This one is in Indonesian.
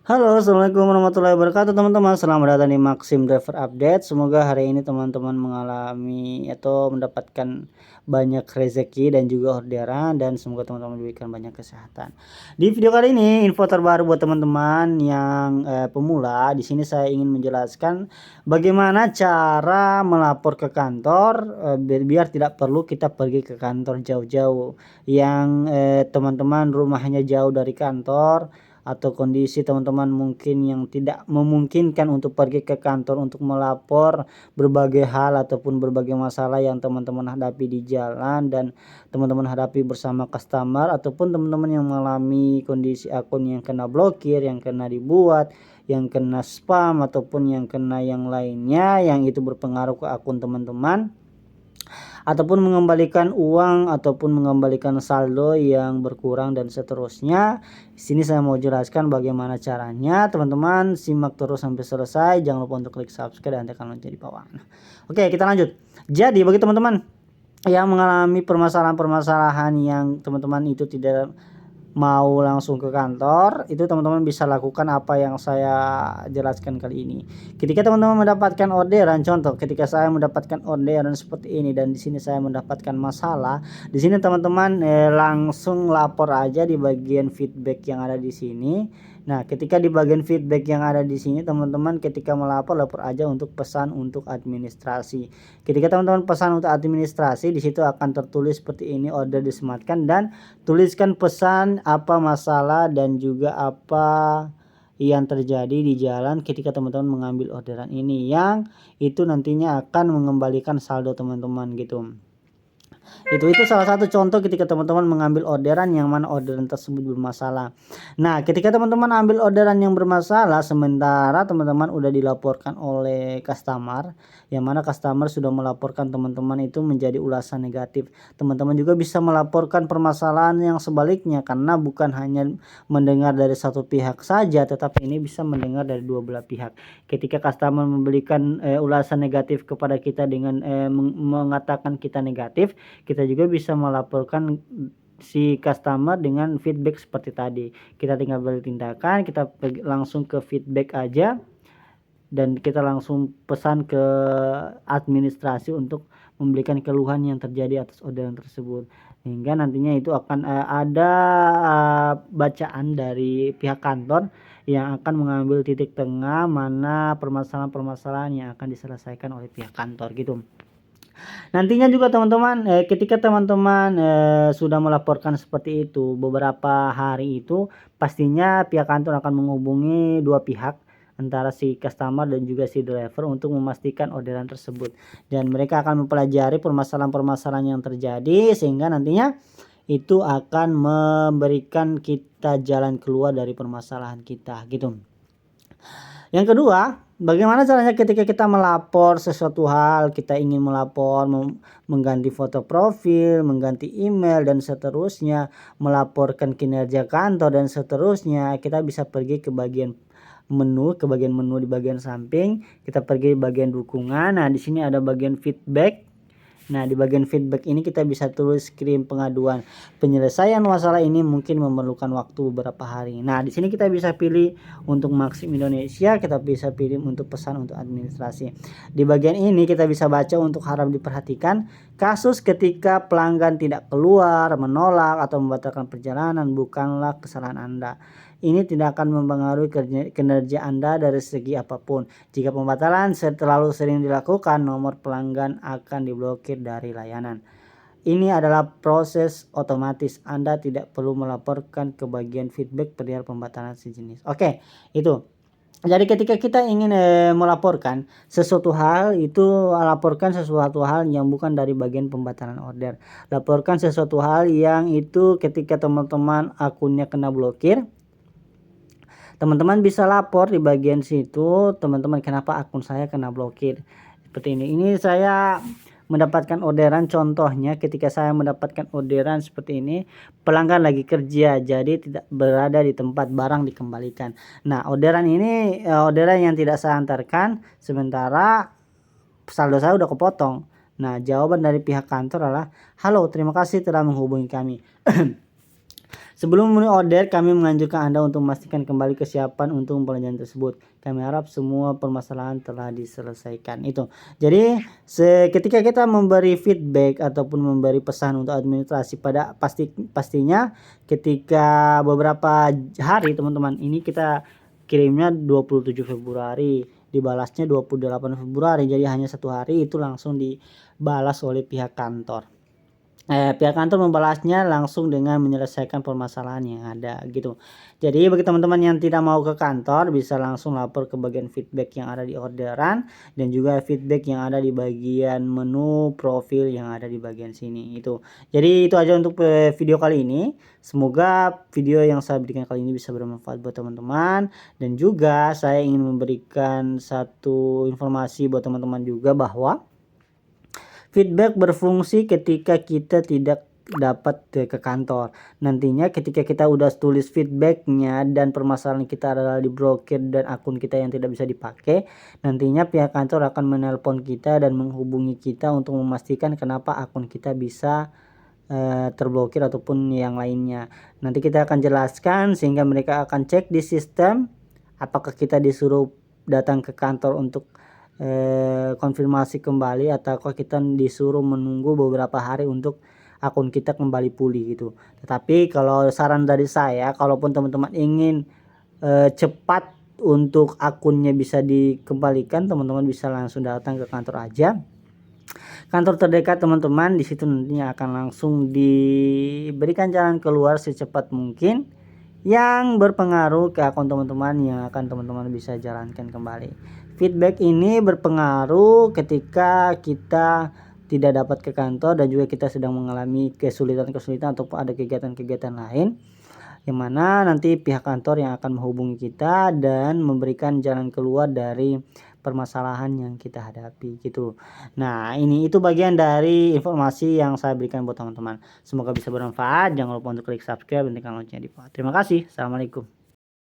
Halo, assalamualaikum warahmatullahi wabarakatuh teman-teman. Selamat datang di Maxim Driver Update. Semoga hari ini teman-teman mengalami atau mendapatkan banyak rezeki dan juga orderan, dan semoga teman-teman diberikan banyak kesehatan. Di video kali ini info terbaru buat teman-teman yang pemula. Di sini saya ingin menjelaskan bagaimana cara melapor ke kantor biar tidak perlu kita pergi ke kantor jauh-jauh. Yang teman-teman rumahnya jauh dari kantor, atau kondisi teman-teman mungkin yang tidak memungkinkan untuk pergi ke kantor untuk melapor berbagai hal ataupun berbagai masalah yang teman-teman hadapi di jalan dan teman-teman hadapi bersama customer, ataupun teman-teman yang mengalami kondisi akun yang kena blokir, yang kena dibuat, yang kena spam, ataupun yang kena yang lainnya yang itu berpengaruh ke akun teman-teman, ataupun mengembalikan uang ataupun mengembalikan saldo yang berkurang dan seterusnya. Di sini saya mau jelaskan bagaimana caranya. Teman-teman simak terus sampai selesai. Jangan lupa untuk klik subscribe dan tekan lonceng di bawah. Oke, kita lanjut. Jadi bagi teman-teman yang mengalami permasalahan-permasalahan yang teman-teman itu tidak mau langsung ke kantor, itu teman-teman bisa lakukan apa yang saya jelaskan kali ini. Ketika teman-teman mendapatkan orderan, contoh ketika saya mendapatkan orderan seperti ini dan di sini saya mendapatkan masalah, di sini teman-teman langsung lapor aja di bagian feedback yang ada di sini. Nah, ketika di bagian feedback yang ada di sini, teman-teman ketika lapor aja untuk pesan untuk administrasi. Ketika teman-teman pesan untuk administrasi, di situ akan tertulis seperti ini, order disematkan, dan tuliskan pesan apa masalah dan juga apa yang terjadi di jalan ketika teman-teman mengambil orderan ini, yang itu nantinya akan mengembalikan saldo teman-teman gitu. Itu salah satu contoh ketika teman-teman mengambil orderan yang mana orderan tersebut bermasalah. Nah, ketika teman-teman ambil orderan yang bermasalah sementara teman-teman udah dilaporkan oleh customer, yang mana customer sudah melaporkan teman-teman itu menjadi ulasan negatif. Teman-teman juga bisa melaporkan permasalahan yang sebaliknya, karena bukan hanya mendengar dari satu pihak saja, tetapi ini bisa mendengar dari dua belah pihak. Ketika customer memberikan ulasan negatif kepada kita dengan mengatakan kita negatif, kita juga bisa melaporkan si customer dengan feedback seperti tadi. Kita tinggal bertindakan, kita langsung ke feedback aja dan kita langsung pesan ke administrasi untuk memberikan keluhan yang terjadi atas orderan tersebut, hingga nantinya itu akan ada bacaan dari pihak kantor yang akan mengambil titik tengah mana permasalahan-permasalahan yang akan diselesaikan oleh pihak kantor gitu. Nantinya juga teman-teman ketika teman-teman sudah melaporkan seperti itu beberapa hari, itu pastinya pihak kantor akan menghubungi dua pihak antara si customer dan juga si driver untuk memastikan orderan tersebut, dan mereka akan mempelajari permasalahan-permasalahan yang terjadi sehingga nantinya itu akan memberikan kita jalan keluar dari permasalahan kita gitu. Yang kedua, bagaimana caranya ketika kita melapor sesuatu hal, kita ingin melapor mengganti foto profil, mengganti email dan seterusnya, melaporkan kinerja kantor dan seterusnya, kita bisa pergi ke bagian menu, di bagian samping, kita pergi bagian dukungan. Nah, di sini ada bagian feedback. Nah, di bagian feedback ini kita bisa tulis kirim pengaduan. Penyelesaian masalah ini mungkin memerlukan waktu beberapa hari. Nah, di sini kita bisa pilih untuk Maxim Indonesia, kita bisa pilih untuk pesan untuk administrasi. Di bagian ini kita bisa baca untuk harap diperhatikan kasus ketika pelanggan tidak keluar, menolak atau membatalkan perjalanan bukanlah kesalahan Anda. Ini tidak akan mempengaruhi kinerja Anda dari segi apapun. Jika pembatalan terlalu sering dilakukan, nomor pelanggan akan diblokir dari layanan. Ini adalah proses otomatis. Anda tidak perlu melaporkan ke bagian feedback perihal pembatalan sejenis. Oke, itu. Jadi ketika kita ingin melaporkan sesuatu hal, itu laporkan sesuatu hal yang bukan dari bagian pembatalan order. Laporkan sesuatu hal yang itu ketika teman-teman akunnya kena blokir, teman-teman bisa lapor di bagian situ, teman-teman kenapa akun saya kena blokir. Seperti ini. Ini saya mendapatkan orderan, contohnya ketika saya mendapatkan orderan seperti ini, pelanggan lagi kerja jadi tidak berada di tempat, barang dikembalikan. Nah, orderan ini orderan yang tidak saya antarkan, sementara saldo saya udah kepotong. Nah, jawaban dari pihak kantor adalah, halo, terima kasih telah menghubungi kami. Sebelum memenuhi order, kami menganjurkan Anda untuk memastikan kembali kesiapan untuk pembelajaran tersebut. Kami harap semua permasalahan telah diselesaikan. Itu. Jadi, ketika kita memberi feedback ataupun memberi pesan untuk administrasi pastinya ketika beberapa hari teman-teman, ini kita kirimnya 27 Februari, dibalasnya 28 Februari. Jadi hanya 1 hari itu langsung dibalas oleh pihak kantor. Pihak kantor membalasnya langsung dengan menyelesaikan permasalahan yang ada gitu. Jadi bagi teman-teman yang tidak mau ke kantor bisa langsung lapor ke bagian feedback yang ada di orderan dan juga feedback yang ada di bagian menu profil yang ada di bagian sini itu. Jadi itu aja untuk video kali ini. Semoga video yang saya berikan kali ini bisa bermanfaat buat teman-teman, dan juga saya ingin memberikan satu informasi buat teman-teman juga bahwa feedback berfungsi ketika kita tidak dapat ke kantor. Nantinya ketika kita udah tulis feedbacknya dan permasalahan kita adalah diblokir dan akun kita yang tidak bisa dipakai, nantinya pihak kantor akan menelpon kita dan menghubungi kita untuk memastikan kenapa akun kita bisa terblokir ataupun yang lainnya. Nanti kita akan jelaskan sehingga mereka akan cek di sistem apakah kita disuruh datang ke kantor untuk konfirmasi kembali ataukah kita disuruh menunggu beberapa hari untuk akun kita kembali pulih gitu. Tetapi kalau saran dari saya, kalaupun teman-teman ingin cepat untuk akunnya bisa dikembalikan, teman-teman bisa langsung datang ke kantor aja. Kantor terdekat teman-teman, di situ nantinya akan langsung diberikan jalan keluar secepat mungkin yang berpengaruh ke akun teman-teman yang akan teman-teman bisa jalankan kembali. Feedback ini berpengaruh ketika kita tidak dapat ke kantor dan juga kita sedang mengalami kesulitan-kesulitan ataupun ada kegiatan-kegiatan lain, yang mana nanti pihak kantor yang akan menghubungi kita dan memberikan jalan keluar dari permasalahan yang kita hadapi gitu. Nah, itu bagian dari informasi yang saya berikan buat teman-teman. Semoga bisa bermanfaat. Jangan lupa untuk klik subscribe dan tekan loncengnya di bawah. Terima kasih. Assalamualaikum.